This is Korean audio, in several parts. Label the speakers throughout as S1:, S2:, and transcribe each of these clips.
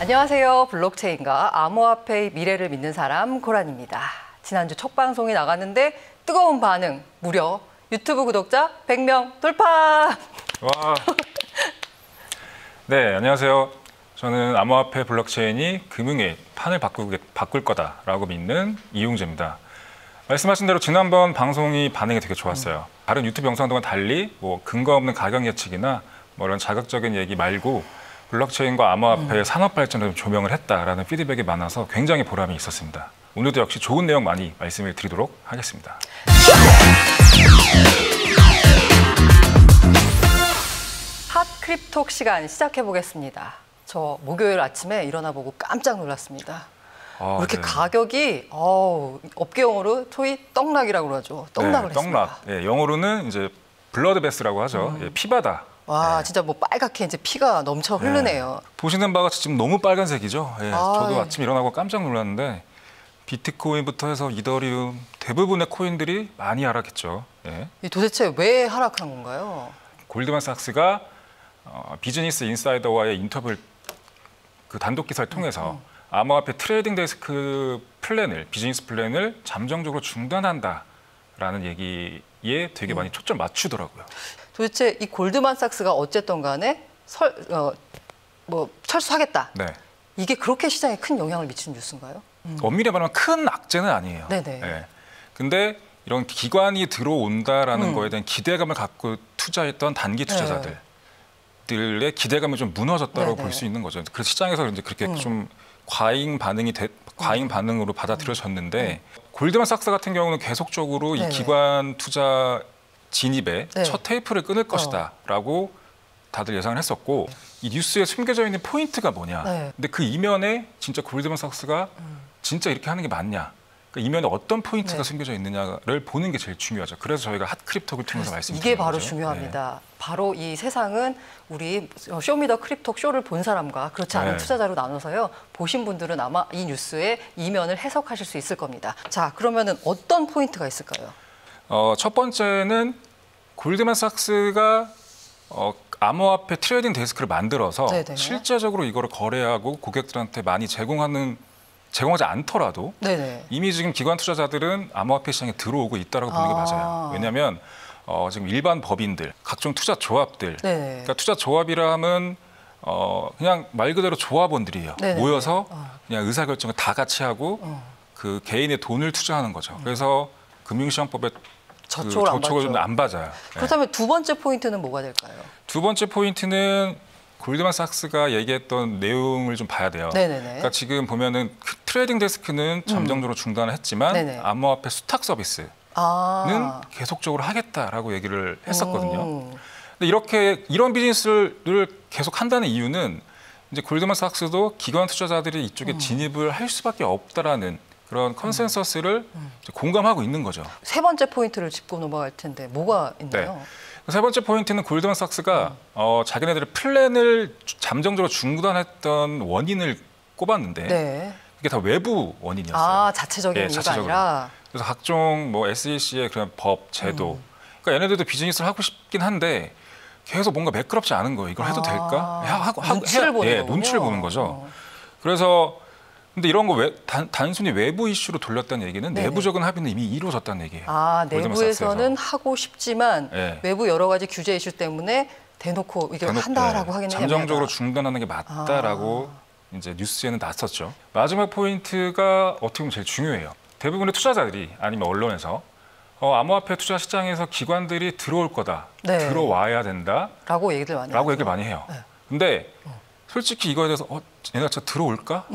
S1: 안녕하세요. 블록체인과 암호화폐의 미래를 믿는 사람 고란입니다. 지난주 첫 방송이 나갔는데 뜨거운 반응, 무려 유튜브 구독자 100명 돌파!
S2: 와. 네, 안녕하세요. 저는 암호화폐 블록체인이 금융의 판을 바꿀 거다라고 믿는 이용재입니다. 말씀하신 대로 지난번 방송이 반응이 되게 좋았어요. 다른 유튜브 영상들과 달리 근거 없는 가격 예측이나 이런 자극적인 얘기 말고 블록체인과 암호화폐의 산업 발전을 조명을 했다라는 피드백이 많아서 굉장히 보람이 있었습니다. 오늘도 역시 좋은 내용 많이 말씀을 드리도록 하겠습니다.
S1: 핫 크립톡 시간 시작해 보겠습니다. 저 목요일 아침에 일어나 보고 깜짝 놀랐습니다. 왜 이렇게
S2: 네.
S1: 가격이 업계 용어로 소위 떡락이라고 그러죠. 떡락을 했습니다.
S2: 떡락. 예, 영어로는 이제 블러드베스라고 하죠. 예, 피바다.
S1: 와, 진짜 빨갛게 이제 피가 넘쳐 흐르네요.
S2: 보시는 바가 지금 너무 빨간색이죠. 저도 아침 일어나고 깜짝 놀랐는데 비트코인부터 해서 이더리움 대부분의 코인들이 많이 하락했죠.
S1: 도대체 왜 하락한 건가요?
S2: 골드만삭스가 비즈니스 인사이더와의 인터뷰를 단독 기사를 통해서 암호화폐 트레이딩 데스크 비즈니스 플랜을 잠정적으로 중단한다라는 얘기에 되게 많이 초점 맞추더라고요.
S1: 도대체 이 골드만삭스가 어쨌든 간에 철수하겠다.
S2: 네.
S1: 이게 그렇게 시장에 큰 영향을 미치는 뉴스인가요?
S2: 엄밀히 말하면 큰 악재는 아니에요.
S1: 네네.
S2: 네. 근데 이런 기관이 들어온다라는 거에 대한 기대감을 갖고 투자했던 단기 투자자들의 기대감이 좀 무너졌다고 볼 수 있는 거죠. 그래서 시장에서 이제 그렇게 좀 과잉 반응으로 받아들여졌는데 골드만삭스 같은 경우는 계속적으로 이 기관 투자 진입에 첫 테이프를 끊을 것이다라고 다들 예상을 했었고 이 뉴스에 숨겨져 있는 포인트가 뭐냐. 근데 그 이면에 진짜 골드만삭스가 진짜 이렇게 하는 게 맞냐. 그러니까 이면에 어떤 포인트가 숨겨져 있느냐를 보는 게 제일 중요하죠. 그래서 저희가 핫크립톡을 통해서 말씀드리는 거죠.
S1: 이게 바로 중요합니다. 바로 이 세상은 우리 쇼미더 크립톡 쇼를 본 사람과 그렇지 않은 투자자로 나눠서요. 보신 분들은 아마 이 뉴스의 이면을 해석하실 수 있을 겁니다. 자, 그러면은 어떤 포인트가 있을까요?
S2: 첫 번째는 골드만삭스가 암호화폐 트레이딩 데스크를 만들어서 실제적으로 이거를 거래하고 고객들한테 많이 제공하지 않더라도 이미 지금 기관 투자자들은 암호화폐 시장에 들어오고 있다고 보는 게 맞아요. 왜냐하면 지금 일반 법인들, 각종 투자 조합들, 그러니까 투자 조합이라 하면 그냥 말 그대로 조합원들이에요. 모여서 그냥 의사결정을 다 같이 하고 그 개인의 돈을 투자하는 거죠. 그래서 금융시장법에 저촉을 안 받아요.
S1: 그렇다면 두 번째 포인트는 뭐가 될까요?
S2: 두 번째 포인트는 골드만삭스가 얘기했던 내용을 좀 봐야 돼요. 그러니까 지금 보면은 트레이딩 데스크는 잠정적으로 중단을 했지만 암호화폐 수탁 서비스는 계속적으로 하겠다라고 얘기를 했었거든요. 근데 이런 비즈니스를 계속 한다는 이유는 이제 골드만삭스도 기관 투자자들이 이쪽에 진입을 할 수밖에 없다라는 그런 컨센서스를 공감하고 있는 거죠.
S1: 세 번째 포인트를 짚고 넘어갈 텐데 뭐가 있나요?
S2: 세 번째 포인트는 골드만삭스가 자기네들의 플랜을 잠정적으로 중단했던 원인을 꼽았는데 그게 다 외부 원인이었어요.
S1: 자체적인 이유가 아니라.
S2: 그래서 각종 SEC의 그런 법, 제도. 그러니까 얘네들도 비즈니스를 하고 싶긴 한데 계속 뭔가 매끄럽지 않은 거예요. 이걸 해도 될까?
S1: 눈치를 보는 거군요.
S2: 눈치를 보는 거죠. 그래서 근데 이런 거 단순히 외부 이슈로 돌렸다는 얘기는 내부적인 합의는 이미 이루어졌다는 얘기예요.
S1: 내부에서는 하고 싶지만 외부 여러 가지 규제 이슈 때문에 대놓고 이게 한다라고 하겠느냐.
S2: 잠정적으로 중단하는 게 맞다라고 이제 뉴스에는 났었죠. 마지막 포인트가 어떻게 보면 제일 중요해요. 대부분의 투자자들이 아니면 언론에서 암호화폐 투자 시장에서 기관들이 들어올 거다, 들어와야 된다라고 얘기를 많이 해요. 근데 솔직히 이거에 대해서 얘네가 진짜 들어올까?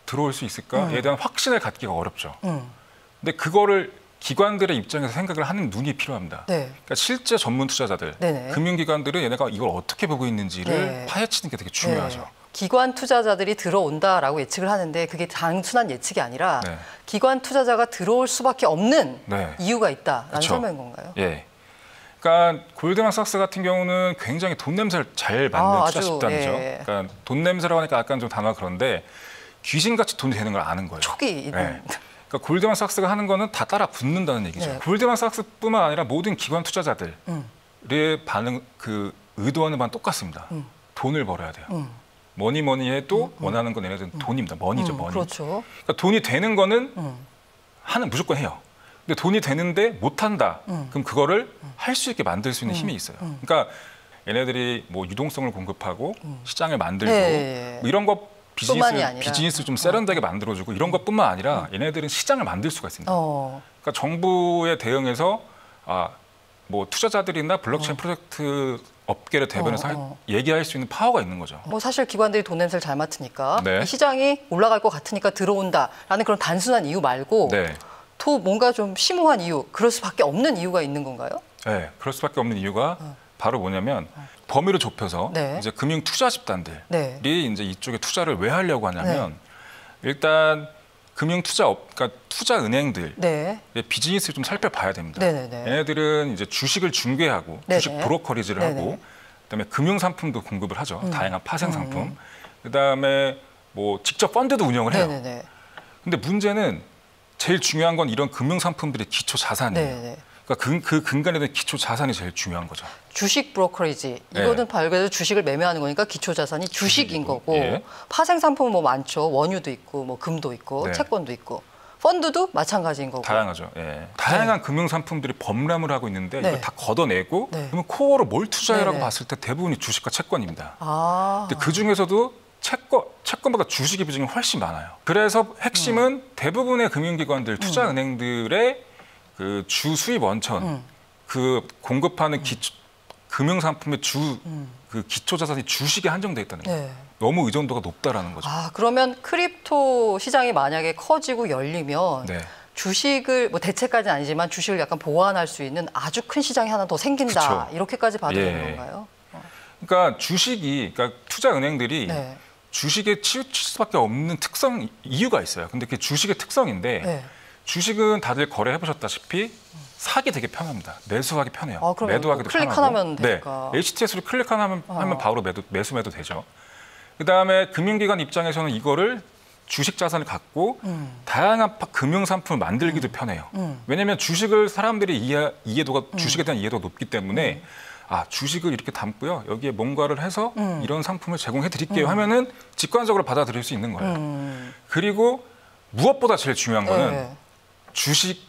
S2: 들어올 수 있을까에 대한 확신을 갖기가 어렵죠. 근데 그거를 기관들의 입장에서 생각을 하는 눈이 필요합니다. 그러니까 실제 전문 투자자들, 금융기관들은 얘네가 이걸 어떻게 보고 있는지를 파헤치는 게 되게 중요하죠.
S1: 기관 투자자들이 들어온다라고 예측을 하는데 그게 단순한 예측이 아니라 기관 투자자가 들어올 수밖에 없는 이유가 있다라는 설명인 건가요?
S2: 그러니까 골드만삭스 같은 경우는 굉장히 돈 냄새를 잘 맡는 투자 집단이죠. 그러니까 돈 냄새라고 하니까 약간 좀 단어가 그런데 귀신같이 돈이 되는 걸 아는 거예요.
S1: 촉이.
S2: 그러니까 골드만삭스가 하는 거는 다 따라 붙는다는 얘기죠. 골드만삭스뿐만 아니라 모든 기관 투자자들의 의도하는 바는 똑같습니다. 돈을 벌어야 돼요. 뭐니 해도 원하는 건 얘네들은 돈입니다. 머니죠, 머니.
S1: 그렇죠.
S2: 그러니까 돈이 되는 거는 무조건 해요. 근데 돈이 되는데 못 한다. 그럼 그거를 할 수 있게 만들 수 있는 힘이 있어요. 그러니까 얘네들이 뭐 유동성을 공급하고 시장을 만들고
S1: 네.
S2: 뭐 이런 거
S1: 뿐만이 아니라.
S2: 비즈니스 좀 세련되게 만들어주고 이런 것뿐만 아니라 얘네들은 시장을 만들 수가 있습니다. 그러니까 정부에 대응해서 뭐 투자자들이나 블록체인 프로젝트 업계를 대변해서 얘기할 수 있는 파워가 있는 거죠.
S1: 뭐 사실 기관들이 돈 냄새를 잘 맡으니까
S2: 네.
S1: 이 시장이 올라갈 것 같으니까 들어온다라는 그런 단순한 이유 말고
S2: 네.
S1: 또 뭔가 좀 심오한 이유, 그럴 수밖에 없는 이유가 있는 건가요?
S2: 네, 그럴 수밖에 없는 이유가 바로 뭐냐면 범위를 좁혀서
S1: 네.
S2: 이제 금융 투자 집단들이
S1: 네.
S2: 이제 이쪽에 투자를 왜 하려고 하냐면 일단 금융 투자업, 그러니까 투자 은행들
S1: 네.
S2: 비즈니스를 좀 살펴봐야 됩니다.
S1: 네네네.
S2: 얘네들은 이제 주식을 중개하고
S1: 네네.
S2: 주식 브로커리지를
S1: 네네.
S2: 하고 그다음에 금융 상품도 공급을 하죠. 다양한 파생 상품. 그다음에 뭐 직접 펀드도 운영을 해요.
S1: 네네네.
S2: 근데 문제는 제일 중요한 건 이런 금융 상품들의 기초 자산이에요.
S1: 네네.
S2: 그러니까 그 근간에 대한 기초 자산이 제일 중요한 거죠.
S1: 주식 브로커리지
S2: 네.
S1: 이거는 발견해서 주식을 매매하는 거니까 기초 자산이 주식인 거고
S2: 예.
S1: 파생 상품은 뭐 많죠. 원유도 있고 뭐 금도 있고
S2: 네.
S1: 채권도 있고 펀드도 마찬가지인 거고.
S2: 다양하죠. 예. 다양한 금융 상품들이 범람을 하고 있는데
S1: 네.
S2: 이걸 다 걷어내고
S1: 네.
S2: 그러면 코어로 뭘 투자해라고
S1: 네네.
S2: 봤을 때 대부분이 주식과 채권입니다.
S1: 아.
S2: 근데 그 중에서도 채권보다 주식의 비중이 훨씬 많아요. 그래서 핵심은 대부분의 금융기관들, 투자은행들의 그 주 수입 원천, 그 공급하는 금융상품의 그 기초 자산이 주식에 한정돼 있다는 거예요.
S1: 네.
S2: 너무 의존도가 높다라는 거죠.
S1: 그러면 크립토 시장이 만약에 커지고 열리면
S2: 네.
S1: 주식을 뭐 대체까지는 아니지만 주식을 약간 보완할 수 있는 아주 큰 시장이 하나 더 생긴다.
S2: 그쵸.
S1: 이렇게까지 봐도
S2: 예.
S1: 되는 건가요?
S2: 그러니까 그러니까 투자은행들이
S1: 네.
S2: 주식에 치우칠 수밖에 없는 이유가 있어요. 근데 그게 주식의 특성인데
S1: 네.
S2: 주식은 다들 거래해 보셨다시피 사기 되게 편합니다. 매수하기 편해요.
S1: 그러면
S2: 매도하기도
S1: 클릭
S2: 편하고.
S1: 하나면 되니까.
S2: 네. HTS로 클릭하면 바로 매수 매도 되죠. 그다음에 금융기관 입장에서는 이거를 주식 자산을 갖고 다양한 금융 상품을 만들기도 편해요. 왜냐하면 주식을 사람들이 주식에 대한 이해도가 높기 때문에 주식을 이렇게 담고요. 여기에 뭔가를 해서 이런 상품을 제공해 드릴게요 하면은 직관적으로 받아들일 수 있는 거예요. 그리고 무엇보다 제일 중요한 거는
S1: 네.
S2: 주식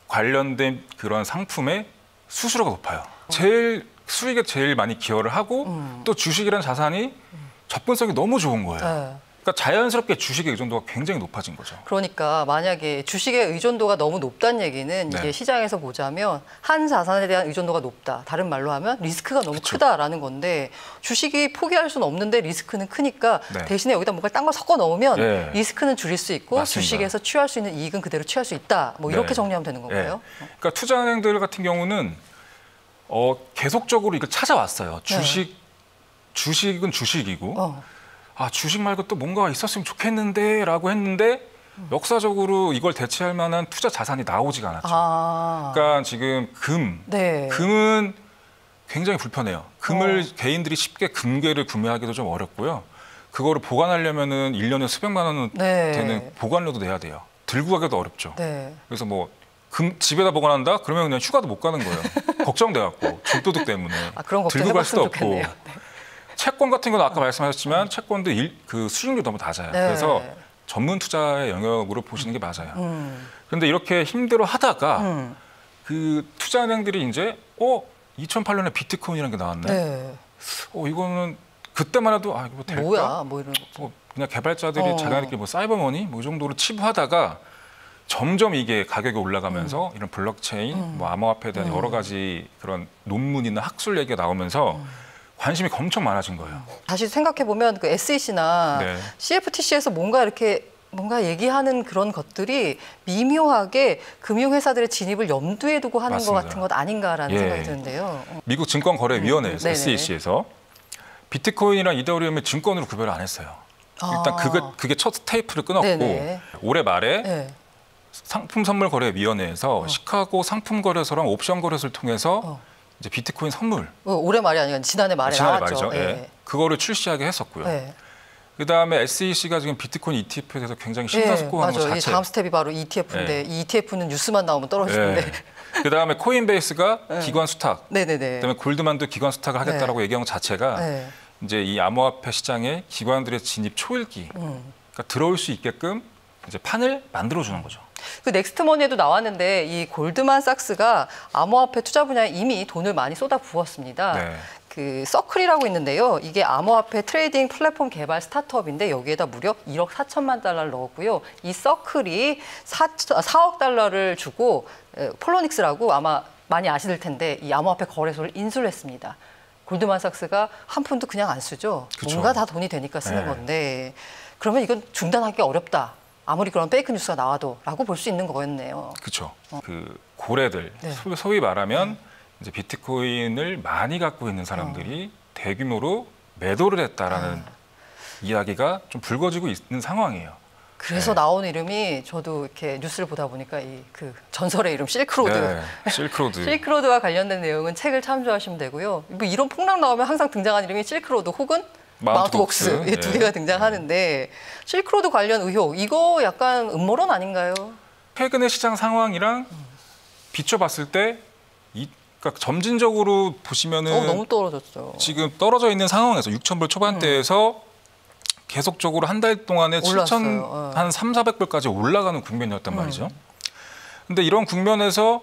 S2: 관련된 그런 상품의 수수료가 높아요. 수익에 제일 많이 기여를 하고 또 주식이라는 자산이 접근성이 너무 좋은 거예요.
S1: 네.
S2: 그러니까 자연스럽게 주식의 의존도가 굉장히 높아진 거죠.
S1: 그러니까 만약에 주식의 의존도가 너무 높다는 얘기는 이게
S2: 네.
S1: 시장에서 보자면 한 자산에 대한 의존도가 높다. 다른 말로 하면 리스크가 너무 크다라는 건데 주식이 포기할 수는 없는데 리스크는 크니까
S2: 네.
S1: 대신에 여기다 뭔가 딴 걸 섞어 넣으면
S2: 네.
S1: 리스크는 줄일 수 있고
S2: 맞습니다.
S1: 주식에서 취할 수 있는 이익은 그대로 취할 수 있다. 뭐 이렇게
S2: 네.
S1: 정리하면 되는 건가요?
S2: 네. 그러니까 투자은행들 같은 경우는 계속적으로 이걸 찾아왔어요. 주식은 주식이고 주식 말고 또 뭔가 있었으면 좋겠는데라고 했는데 역사적으로 이걸 대체할 만한 투자 자산이 나오지가 않았죠. 그러니까 지금
S1: 네.
S2: 금은 굉장히 불편해요. 금을 개인들이 쉽게 금괴를 구매하기도 좀 어렵고요. 그거를 보관하려면은 1년에 수백만 원
S1: 네.
S2: 되는 보관료도 내야 돼요. 들고 가기도 어렵죠.
S1: 네.
S2: 그래서 뭐 집에다 보관한다? 그러면 그냥 휴가도 못 가는 거예요. 걱정돼갖고 줄도둑 때문에
S1: 그런 걱정
S2: 들고 갈 수도
S1: 해봤으면
S2: 없고.
S1: 좋겠네요. 네.
S2: 채권 같은 건 아까 말씀하셨지만 채권도 그 수익률이 너무 낮아요.
S1: 네.
S2: 그래서 전문 투자의 영역으로 보시는 게 맞아요. 그런데 이렇게 힘들어 하다가 그 투자은행들이 이제 2008년에 비트코인이라는 게 나왔네.
S1: 네.
S2: 이거는 그때만 해도 이거 될까?
S1: 뭐야? 뭐 이런 거.
S2: 그냥 개발자들이 자기네들끼리 뭐 사이버머니 뭐 이 정도로 치부하다가 점점 이게 가격이 올라가면서 이런 블록체인, 뭐 암호화폐에 대한 여러 가지 그런 논문이나 학술 얘기가 나오면서 관심이 엄청 많아진 거예요.
S1: 다시 생각해 보면 그 SEC나
S2: 네.
S1: CFTC에서 뭔가 얘기하는 그런 것들이 미묘하게 금융회사들의 진입을 염두에 두고 하는
S2: 맞습니다.
S1: 것 같은 것 아닌가라는
S2: 예.
S1: 생각이 드는데요.
S2: 미국 증권거래위원회에서
S1: 네네.
S2: SEC에서 비트코인이랑 이더리움을 증권으로 구별을 안 했어요. 일단 그게 첫 테이프를 끊었고
S1: 네네.
S2: 올해 말에
S1: 네.
S2: 상품선물거래위원회에서 시카고 상품거래소랑 옵션거래소를 통해서 이제 비트코인 선물
S1: 올해 말이 아니라 지난해 말에 나왔죠.
S2: 말이죠. 예. 그거를 출시하게 했었고요.
S1: 네.
S2: 그다음에 SEC가 지금 비트코인 ETF에 대해서 굉장히 심사숙고하는 것
S1: 맞아요.
S2: 자체.
S1: 이 다음 스텝이 바로 ETF인데 이 ETF는 뉴스만 나오면 떨어지는데.
S2: 그다음에 코인베이스가 기관 수탁.
S1: 네네네.
S2: 그다음에 골드만도 기관 수탁을 하겠다라고 얘기한 것 자체가
S1: 네.
S2: 이제 이 암호화폐 시장에 기관들의 진입 초읽기, 그러니까 들어올 수 있게끔 이제 판을 만들어주는 거죠.
S1: 그 넥스트머니에도 나왔는데 이 골드만삭스가 암호화폐 투자 분야에 이미 돈을 많이 쏟아 부었습니다.
S2: 네.
S1: 그 서클이라고 있는데요. 이게 암호화폐 트레이딩 플랫폼 개발 스타트업인데 여기에다 무려 1억 4천만 달러를 넣었고요. 이 서클이 4억 달러를 주고 폴로닉스라고 아마 많이 아실 텐데 이 암호화폐 거래소를 인수를 했습니다. 골드만삭스가 한 푼도 그냥 안 쓰죠.
S2: 그쵸.
S1: 뭔가 다 돈이 되니까 쓰는
S2: 네.
S1: 건데 이건 중단하기 어렵다. 아무리 그런 페이크 뉴스가 나와도라고 볼 수 있는 거였네요.
S2: 그렇죠. 그 고래들,
S1: 네.
S2: 소위 말하면 이제 비트코인을 많이 갖고 있는 사람들이 대규모로 매도를 했다라는 이야기가 좀 불거지고 있는 상황이에요.
S1: 그래서
S2: 네.
S1: 나온 이름이 저도 이렇게 뉴스를 보다 보니까 이 그 전설의 이름 실크로드.
S2: 네, 실크로드.
S1: 실크로드와 관련된 내용은 책을 참조하시면 되고요. 뭐 이런 폭락 나오면 항상 등장하는 이름이 실크로드 혹은 마운트복스 이 두
S2: 예.
S1: 개가 등장하는데 실크로드 관련 의혹 이거 약간 음모론 아닌가요?
S2: 최근의 시장 상황이랑 비춰봤을 때 그러니까 점진적으로 보시면은
S1: 너무 떨어졌죠.
S2: 지금 떨어져 있는 상황에서 6,000불 초반대에서 계속적으로 한 달 동안에 7,000
S1: 올랐어요.
S2: 한 3,400불까지 올라가는 국면이었단 말이죠. 근데 이런 국면에서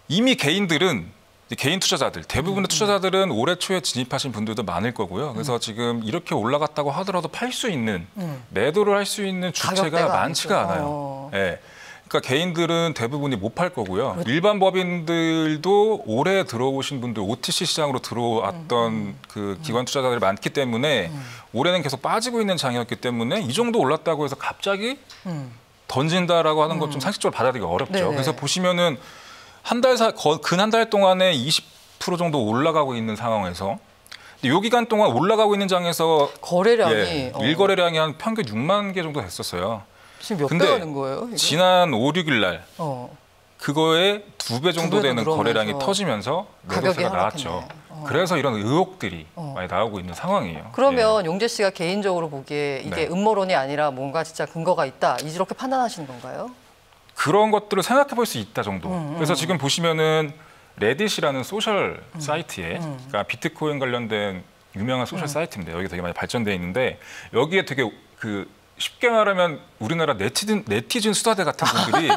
S2: 이미 개인들은 이제 개인 투자자들 대부분의 투자자들은 올해 초에 진입하신 분들도 많을 거고요. 그래서 지금 이렇게 올라갔다고 하더라도 팔 수 있는 매도를 할 수 있는 주체가
S1: 가격대가
S2: 많지가
S1: 아니죠.
S2: 않아요. 예. 그러니까 개인들은 대부분이 못 팔 거고요. 일반 법인들도 올해 들어오신 분들 OTC 시장으로 들어왔던 그 기관 투자자들이 많기 때문에 올해는 계속 빠지고 있는 장이었기 때문에 이 정도 올랐다고 해서 갑자기 던진다라고 하는 건 좀 상식적으로 받아들이기 어렵죠.
S1: 네네.
S2: 그래서 보시면은 근 한 달 동안에 20% 정도 올라가고 있는 상황에서 요 기간 동안 올라가고 있는 장에서
S1: 거래량이
S2: 일거래량이 한 평균 6만 개 정도 됐었어요.
S1: 지금 몇
S2: 근데
S1: 배 하는 거예요? 이거?
S2: 지난 5, 6일 날 그거에 2배 정도
S1: 두 배도
S2: 되는
S1: 늘어나서
S2: 거래량이 터지면서
S1: 가격이
S2: 매도세가 나왔죠.
S1: 하락했네.
S2: 그래서 이런 의혹들이 많이 나오고 있는 상황이에요.
S1: 그러면 용재 씨가 개인적으로 보기에 이게
S2: 네.
S1: 음모론이 아니라 뭔가 진짜 근거가 있다 이렇게 판단하시는 건가요?
S2: 그런 것들을 생각해 볼 수 있다 정도. 그래서 지금 보시면은 레딧이라는 소셜 사이트에 그러니까 비트코인 관련된 유명한 소셜 사이트인데 여기 되게 많이 발전돼 있는데 여기에 되게 그 쉽게 말하면 우리나라 네티즌 수다대 같은 분들이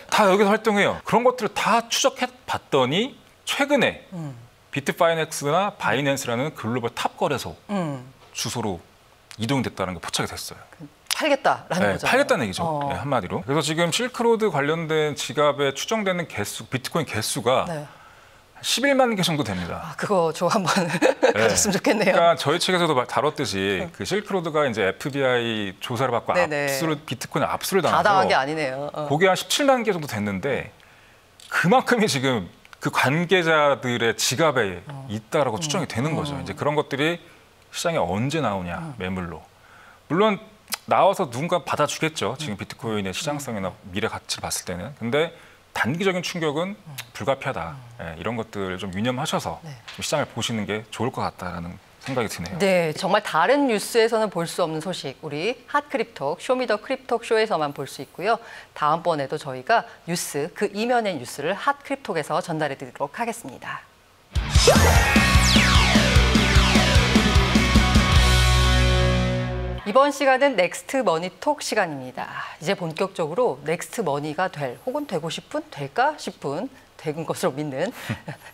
S2: 다 여기서 활동해요. 그런 것들을 다 추적해 봤더니 최근에 비트파이넥스나 바이낸스라는 글로벌 탑 거래소 주소로 이동됐다는 게 포착이 됐어요.
S1: 팔겠다라는 거죠.
S2: 팔겠다는 얘기죠. 네, 한마디로. 그래서 지금 실크로드 관련된 지갑에 추정되는 개수, 비트코인 개수가
S1: 네.
S2: 11만 개 정도 됩니다.
S1: 아, 그거 저 한번 가졌으면 좋겠네요.
S2: 그러니까 저희 책에서도 다뤘듯이 그 실크로드가 이제 FBI 조사를 받고
S1: 네네.
S2: 비트코인 압수를
S1: 다
S2: 당해서
S1: 당한 게 아니네요.
S2: 그게 한 17만 개 정도 됐는데 그만큼이 지금 그 관계자들의 지갑에 있다라고 추정이 되는 거죠. 이제 그런 것들이 시장에 언제 나오냐 매물로. 물론 나와서 누군가 받아주겠죠. 지금 비트코인의 시장성이나 미래 가치를 봤을 때는. 근데 단기적인 충격은 불가피하다. 예, 이런 것들을 좀 유념하셔서 좀 시장을 보시는 게 좋을 것 같다라는 생각이 드네요.
S1: 네, 정말 다른 뉴스에서는 볼 수 없는 소식 우리 핫크립톡 쇼미더 크립톡 쇼에서만 볼 수 있고요. 다음번에도 저희가 뉴스 그 이면의 뉴스를 핫크립톡에서 전달해 드리도록 하겠습니다. 이번 시간은 넥스트 머니톡 시간입니다. 이제 본격적으로 넥스트 머니가 혹은 되고 싶은, 될까 싶은, 된 것으로 믿는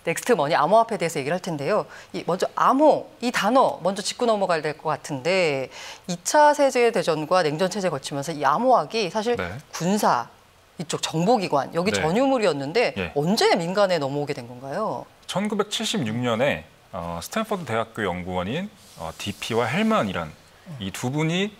S1: 넥스트 머니 암호화폐에 대해서 얘기를 할 텐데요. 먼저 암호, 이 단어 먼저 짚고 넘어가야 될 것 같은데 2차 세계대전과 냉전체제 거치면서 이 암호학이 사실 군사, 이쪽 정보기관, 여기 전유물이었는데 언제 민간에 넘어오게 된 건가요?
S2: 1976년에 스탠퍼드 대학교 연구원인 DP와 헬만이란 이 두 분이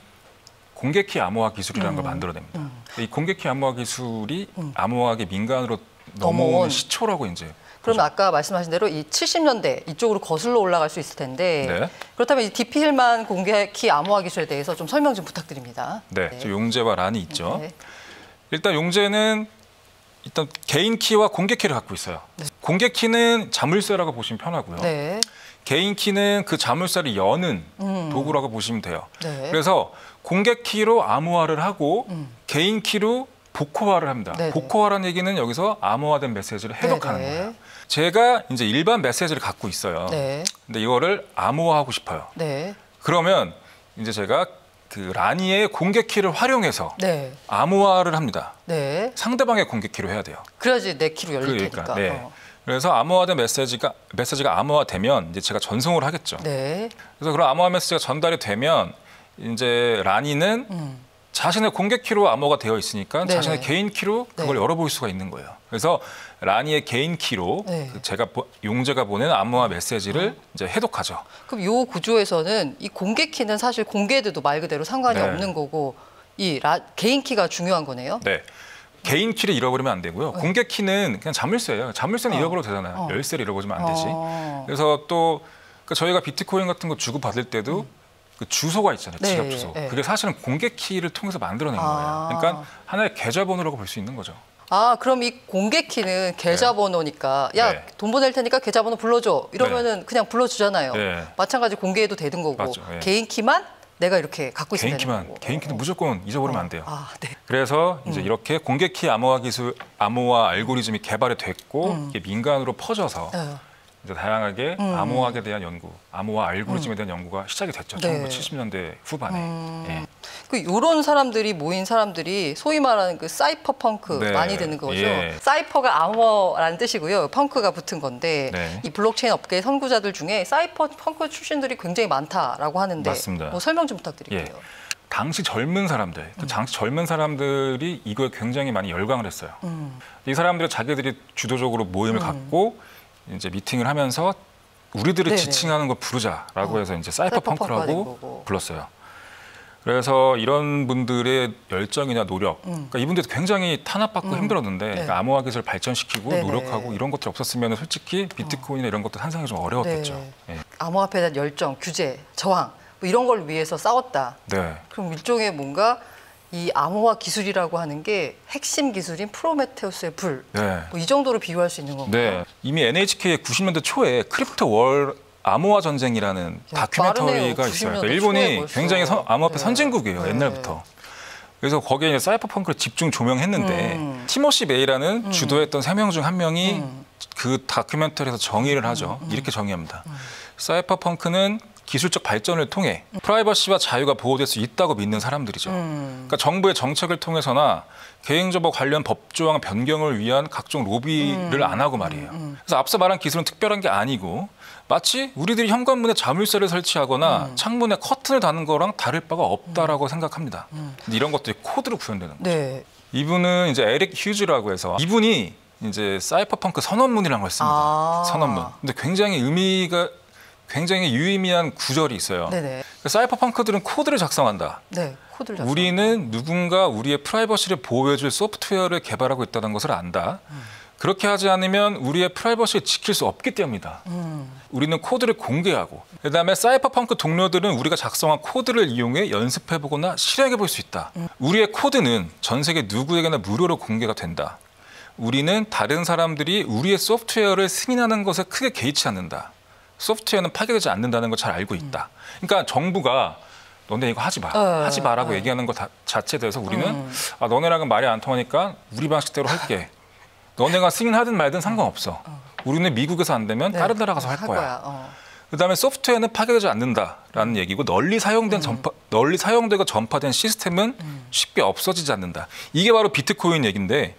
S2: 공개키 암호화 기술이라는 걸 만들어냅니다. 이 공개키 암호화 기술이 암호화의 민간으로 넘어오는 시초라고 이제.
S1: 그럼 아까 말씀하신 대로 이 70년대 이쪽으로 거슬러 올라갈 수 있을 텐데 그렇다면 이 DP 힐만 공개키 암호화 기술에 대해서 좀 설명 좀 부탁드립니다.
S2: 네, 용재와 란이 있죠. 일단 용재는 일단 개인 키와 공개 키를 갖고 있어요. 공개 키는 자물쇠라고 보시면 편하고요. 개인 키는 그 자물쇠를 여는 도구라고 보시면 돼요. 그래서 공개 키로 암호화를 하고 개인 키로 복호화를 합니다. 복호화라는 얘기는 여기서 암호화된 메시지를 해독하는 거예요. 제가 이제 일반 메시지를 갖고 있어요.
S1: 네.
S2: 근데 이거를 암호화하고 싶어요.
S1: 네.
S2: 그러면 이제 제가 그 라니의 공개키를 활용해서
S1: 네.
S2: 암호화를 합니다.
S1: 네.
S2: 상대방의 공개키로 해야 돼요.
S1: 그래야지 내 키로 열릴
S2: 그러니까,
S1: 테니까.
S2: 네. 그래서 암호화된 메시지가 암호화되면 이제 제가 전송을 하겠죠.
S1: 네.
S2: 그래서 그런 암호화 메시지가 전달이 되면 이제 라니는 자신의 공개키로 암호가 되어 있으니까
S1: 네네.
S2: 자신의 개인 키로 그걸
S1: 네.
S2: 열어볼 수가 있는 거예요. 그래서 라니의 개인 키로
S1: 네.
S2: 그 제가 용재가 보낸 암호화 메시지를 이제 해독하죠.
S1: 그럼 요 구조에서는 이 공개 키는 사실 공개돼도 말 그대로 상관이
S2: 네.
S1: 없는 거고 이 개인 키가 중요한 거네요.
S2: 네. 개인 키를 잃어버리면 안 되고요. 공개 키는 그냥 자물쇠예요. 자물쇠는 잃어버려도 되잖아요. 열쇠를 잃어버리면 안 되지. 그래서 또 그러니까 저희가 비트코인 같은 거 주고 받을 때도 그 주소가 있잖아요.
S1: 네,
S2: 지갑 주소.
S1: 네.
S2: 그게 사실은 공개 키를 통해서 만들어낸 거예요. 그러니까 하나의 계좌번호라고 볼 수 있는 거죠.
S1: 아, 그럼 이 공개 키는 계좌번호니까 야,
S2: 네.
S1: 돈 보낼 테니까 계좌번호 불러줘. 이러면은 그냥 불러주잖아요.
S2: 네.
S1: 마찬가지 공개해도 되는 거고
S2: 맞죠, 네.
S1: 개인 키만 내가 이렇게 갖고 있으면
S2: 개인
S1: 되는
S2: 키만,
S1: 거고.
S2: 개인 키는 무조건 잊어버리면 안 돼요.
S1: 아, 네.
S2: 그래서 이제 이렇게 공개 키 암호화 기술, 암호화 알고리즘이 개발이 됐고 이게 민간으로 퍼져서
S1: 네.
S2: 이제 다양하게 암호화에 대한 연구, 암호화 알고리즘에 대한 연구가 시작이 됐죠.
S1: 네.
S2: 1970년대 후반에. 예.
S1: 그 요런 사람들이 모인 사람들이 소위 말하는 그 사이퍼 펑크
S2: 네.
S1: 많이 듣는 거죠.
S2: 예.
S1: 사이퍼가 암호라는 뜻이고요. 펑크가 붙은 건데
S2: 네.
S1: 이 블록체인 업계의 선구자들 중에 사이퍼 펑크 출신들이 굉장히 많다라고 하는데
S2: 맞습니다.
S1: 뭐 설명 좀 부탁드릴게요.
S2: 예. 당시 젊은 사람들, 당시 젊은 사람들이 이거에 굉장히 많이 열광을 했어요. 이 사람들이 자기들이 주도적으로 모임을 갖고 이제 미팅을 하면서 우리들을
S1: 네네.
S2: 지칭하는 걸 부르자라고 해서 이제
S1: 사이퍼 펑크가 된 거고.
S2: 사이퍼펑크라고 불렀어요. 그래서 이런 분들의 열정이나 노력, 그러니까 이분들도 굉장히 탄압받고 힘들었는데
S1: 네.
S2: 그러니까 암호화 기술을 발전시키고
S1: 네네.
S2: 노력하고 이런 것들이 없었으면 솔직히 비트코인이나 이런 것들 산상이 좀 어려웠겠죠.
S1: 네.
S2: 예.
S1: 암호화폐에 대한 열정, 규제, 저항 뭐 이런 걸 위해서 싸웠다.
S2: 네.
S1: 그럼 일종의 뭔가 이 암호화 기술이라고 하는 게 핵심 기술인 프로메테우스의 불.
S2: 네.
S1: 뭐 이 정도로 비유할 수 있는 건가요?
S2: 네. 이미 NHK의 90년대 초에 크립토 월 암호화 전쟁이라는 다큐멘터리가
S1: 빠르네요.
S2: 있어요.
S1: 90년대
S2: 그러니까 일본이
S1: 초에 벌써.
S2: 굉장히 암호화폐
S1: 네.
S2: 선진국이에요.
S1: 네.
S2: 옛날부터. 그래서 거기에 이제 사이퍼펑크를 집중 조명했는데 티모시 메이라는 주도했던 3명 중 1명이 그 다큐멘터리에서 정의를 하죠. 이렇게 정의합니다. 사이퍼펑크는 기술적 발전을 통해 프라이버시와 자유가 보호될 수 있다고 믿는 사람들이죠. 그러니까 정부의 정책을 통해서나 개인정보 관련 법조항 변경을 위한 각종 로비를 안 하고 말이에요. 그래서 앞서 말한 기술은 특별한 게 아니고 마치 우리들이 현관문에 자물쇠를 설치하거나 창문에 커튼을 다는 거랑 다를 바가 없다라고 생각합니다. 근데 이런 것들이 코드로 구현되는 거죠.
S1: 네.
S2: 이분은 이제 에릭 휴즈라고 해서 이분이 이제 사이퍼펑크 선언문이라는 걸 씁니다.
S1: 아.
S2: 선언문. 근데 굉장히 유의미한 구절이 있어요.
S1: 네네.
S2: 사이퍼펑크들은 코드를 작성한다.
S1: 네. 코드를 작성.
S2: 우리는 누군가 우리의 프라이버시를 보호해줄 소프트웨어를 개발하고 있다는 것을 안다. 그렇게 하지 않으면 우리의 프라이버시를 지킬 수 없기 때문이다. 우리는 코드를 공개하고 그다음에 사이퍼펑크 동료들은 우리가 작성한 코드를 이용해 연습해보거나 실행해볼 수 있다. 우리의 코드는 전 세계 누구에게나 무료로 공개가 된다. 우리는 다른 사람들이 우리의 소프트웨어를 승인하는 것에 크게 개의치 않는다. 소프트웨어는 파괴되지 않는다는 걸 잘 알고 있다. 그러니까 정부가 너네 이거 하지 마, 하지 마라고 얘기하는 것 자체에 대해서 우리는 아, 너네랑은 말이 안 통하니까 우리 방식대로 할게. 너네가 승인하든 말든 상관없어. 우리는 미국에서 안 되면 다른 나라 가서 할 거야. 그다음에 소프트웨어는 파괴되지 않는다라는 얘기고 널리 사용되고 전파된 시스템은 쉽게 없어지지 않는다. 이게 바로 비트코인 얘기인데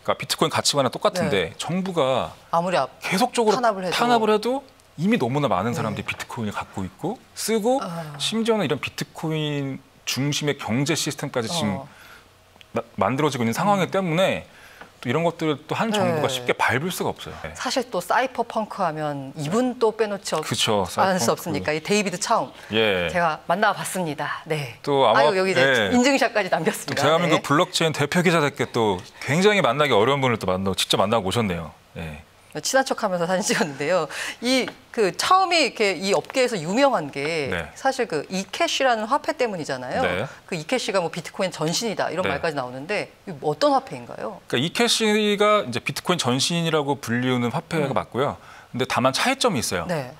S2: 그러니까 비트코인 가치관이랑 똑같은데 정부가
S1: 아무리
S2: 계속적으로
S1: 탄압을
S2: 해도 이미 너무나 많은 사람들이 비트코인을 갖고 있고 쓰고 심지어는 이런 비트코인 중심의 경제 시스템까지 지금 만들어지고 있는 상황이기 때문에 또 이런 것들을 또 한 정부가 쉽게 밟을 수가 없어요. 네.
S1: 사실 또 사이퍼 펑크 하면 이분 또 빼놓지
S2: 그쵸,
S1: 않을 수 없습니까? 이 데이비드 차움.
S2: 예.
S1: 제가 만나봤습니다. 네.
S2: 또 아마
S1: 아유, 여기 이제 인증샷까지 남겼습니다.
S2: 대한민국
S1: 네.
S2: 블록체인 대표 기자답게 또 굉장히 만나기 어려운 분을 또 직접 만나고 오셨네요. 예.
S1: 친한 척하면서 사진 찍었는데요. 이 그 처음이 이렇게 이 업계에서 유명한 게
S2: 네.
S1: 사실 그 이캐시라는 화폐 때문이잖아요.
S2: 네.
S1: 그 이캐시가 뭐 비트코인 전신이다 이런
S2: 네.
S1: 말까지 나오는데 이거 어떤 화폐인가요?
S2: 그러니까 이캐시가 이제 비트코인 전신이라고 불리우는 화폐가 맞고요. 근데 다만 차이점이 있어요.
S1: 네.